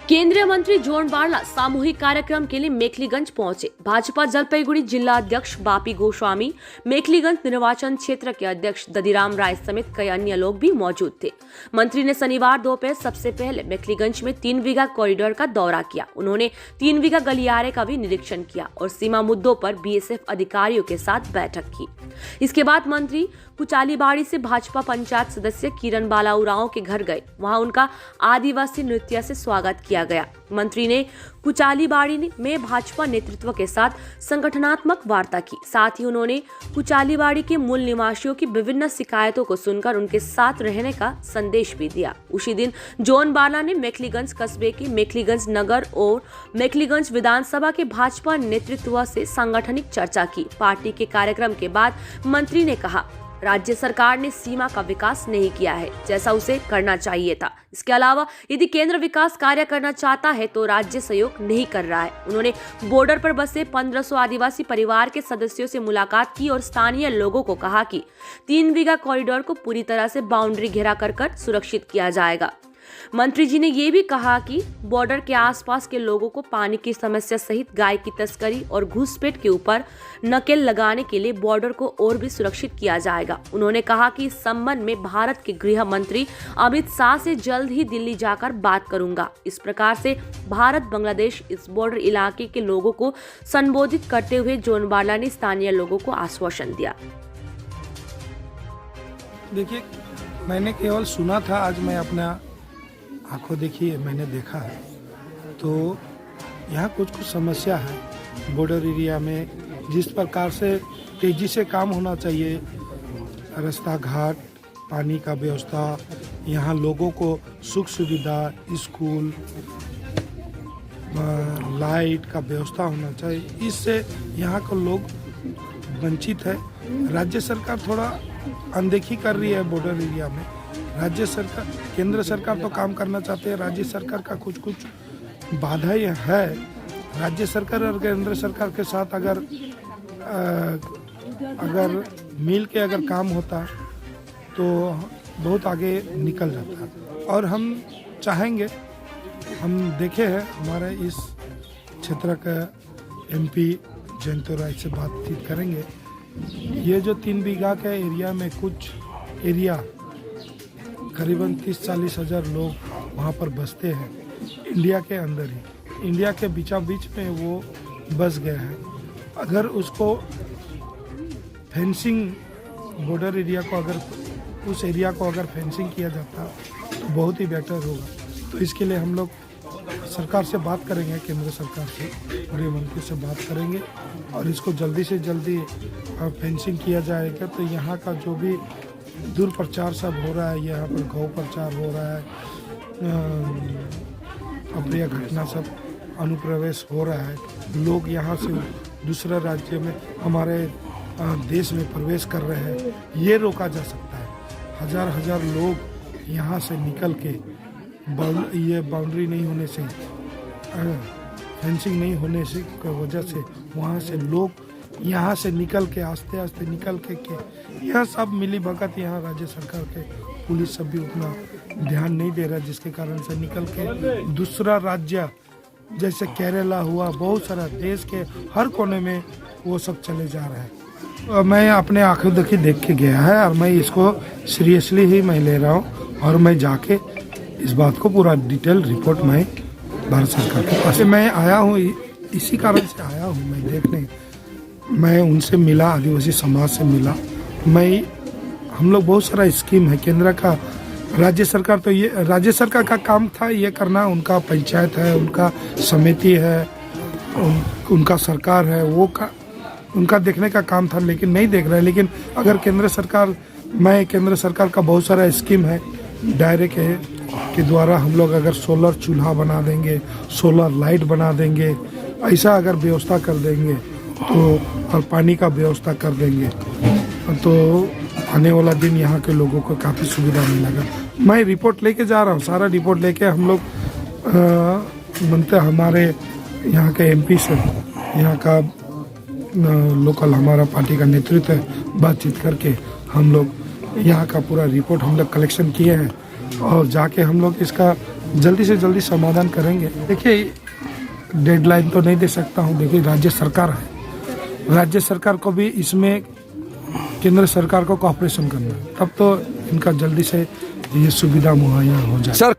केंद्रीय मंत्री जोन बारला सामूहिक कार्यक्रम के लिए मेखलीगंज पहुंचे। भाजपा जलपाईगुड़ी जिला अध्यक्ष बापी गोस्वामी, मेखलीगंज निर्वाचन क्षेत्र के अध्यक्ष ददीराम राय समेत कई अन्य लोग भी मौजूद थे। मंत्री ने शनिवार दोपहर सबसे पहले मेखलीगंज में 3 बीघा कॉरिडोर का दौरा किया। उन्होंने 3 बीघा गलियारे का भी निरीक्षण किया और सीमा मुद्दों पर बीएसएफ अधिकारियों के साथ बैठक की। इसके बाद मंत्री कुचालीबाड़ी से भाजपा पंचायत सदस्य किरण बाला उरांव के घर गए। वहां उनका आदिवासी नृत्य से स्वागत किया गया। मंत्री ने कुचालीबाड़ी में भाजपा नेतृत्व के साथ संगठनात्मक वार्ता की। साथ ही उन्होंने कुचालीबाड़ी के मूल निवासियों की विभिन्न शिकायतों को सुनकर उनके साथ रहने का संदेश भी दिया। उसी दिन जोन बाला ने मेखलीगंज कस्बे के मेखलीगंज नगर और मेखलीगंज विधानसभा के भाजपा नेतृत्व से सांगठनिक चर्चा की। पार्टी के कार्यक्रम के बाद मंत्री ने कहा, राज्य सरकार ने सीमा का विकास नहीं किया है जैसा उसे करना चाहिए था। इसके अलावा यदि केंद्र विकास कार्य करना चाहता है तो राज्य सहयोग नहीं कर रहा है। उन्होंने बॉर्डर पर बसे 1500 आदिवासी परिवार के सदस्यों से मुलाकात की और स्थानीय लोगों को कहा कि 3 बीघा कॉरिडोर को पूरी तरह से बाउंड्री घेरा कर सुरक्षित किया जाएगा। मंत्री जी ने ये भी कहा कि बॉर्डर के आसपास के लोगों को पानी की समस्या सहित गाय की तस्करी और घुसपैठ के ऊपर नकेल लगाने के लिए बॉर्डर को और भी सुरक्षित किया जाएगा। उन्होंने कहा कि इस संबंध में भारत के गृह मंत्री अमित शाह से जल्द ही दिल्ली जाकर बात करूंगा। इस प्रकार से भारत बांग्लादेश इस बॉर्डर इलाके के लोगों को संबोधित करते हुए जोन बाला ने स्थानीय लोगों को आश्वासन दिया। देखिए, मैंने केवल सुना था, आज मैं अपना आंखों देखिए मैंने देखा है। तो यहाँ कुछ समस्या है बॉर्डर एरिया में। जिस प्रकार से तेजी से काम होना चाहिए, रास्ता घाट, पानी का व्यवस्था, यहाँ लोगों को सुख सुविधा, स्कूल, लाइट का व्यवस्था होना चाहिए, इससे यहाँ के लोग वंचित है। राज्य सरकार थोड़ा अनदेखी कर रही है बॉर्डर एरिया में। राज्य सरकार, केंद्र सरकार तो काम करना चाहते हैं, राज्य सरकार का कुछ बाधाएं है। राज्य सरकार और केंद्र सरकार के साथ अगर मिल के अगर काम होता तो बहुत आगे निकल जाता। और हम चाहेंगे, हम देखे हैं हमारे इस क्षेत्र का एमपी जयंत राय से बातचीत करेंगे। ये जो 3 बीघा के एरिया में कुछ एरिया करीबन 30-40 हज़ार लोग वहाँ पर बसते हैं, इंडिया के अंदर ही, इंडिया के बीचा बीच में वो बस गए हैं। अगर उसको फेंसिंग, बॉर्डर एरिया को अगर उस एरिया को अगर फेंसिंग किया जाता तो बहुत ही बेटर होगा। तो इसके लिए हम लोग सरकार से बात करेंगे, केंद्र सरकार से, गृह मंत्री से बात करेंगे और इसको जल्दी से जल्दी फेंसिंग किया जाएगा। तो यहाँ का जो भी दुर्प्रचार सब हो रहा है, यहाँ पर गौ प्रचार हो रहा है, अप्रिय घटना सब अनुप्रवेश हो रहा है, लोग यहाँ से दूसरे राज्य में हमारे देश में प्रवेश कर रहे हैं, ये रोका जा सकता है। हजार लोग यहाँ से निकल के, ये बाउंड्री नहीं होने से, फेंसिंग नहीं होने से की वजह से वहाँ से लोग यहाँ से निकल के आस्ते आस्ते निकल के यह सब मिली भगत, यहाँ राज्य सरकार के पुलिस सब भी उतना ध्यान नहीं दे रहा, जिसके कारण से निकल के दूसरा राज्य जैसे केरला हुआ, बहुत सारा देश के हर कोने में वो सब चले जा रहे हैं। मैं अपने आंखों देखी देख के गया है और मैं इसको सीरियसली ही मैं ले रहा हूँ और मैं जाके इस बात को पूरा डिटेल रिपोर्ट मैं भारत सरकार के पास मैं आया हूँ, इसी कारण से आया हूँ मैं देखने। मैं उनसे मिला, आदिवासी समाज से मिला। हम लोग बहुत सारा स्कीम है केंद्र का, राज्य सरकार, तो ये राज्य सरकार का काम था ये करना, उनका पंचायत है, उनका समिति है, उनका सरकार है, वो का उनका देखने का काम था, लेकिन नहीं देख रहे। लेकिन अगर केंद्र सरकार, केंद्र सरकार का बहुत सारा स्कीम है डायरेक्ट है के द्वारा हम लोग अगर सोलर चूल्हा बना देंगे, सोलर लाइट बना देंगे, ऐसा अगर व्यवस्था कर देंगे तो, और पानी का व्यवस्था कर देंगे तो आने वाला दिन यहाँ के लोगों को काफ़ी सुविधा मिलेगा। मैं रिपोर्ट लेके जा रहा हूँ, सारा रिपोर्ट लेके हम लोग बनते हमारे यहाँ के एमपी से, यहाँ का लोकल हमारा पार्टी का नेतृत्व है, बातचीत करके हम लोग यहाँ का पूरा रिपोर्ट हम लोग कलेक्शन किए हैं और जाके हम लोग इसका जल्दी से जल्दी समाधान करेंगे। देखिए डेडलाइन तो नहीं दे सकता हूँ, देखिए राज्य सरकार है, राज्य सरकार को भी इसमें केंद्र सरकार को कोऑपरेशन करना है, तब तो इनका जल्दी से ये सुविधा मुहैया हो जाए। सर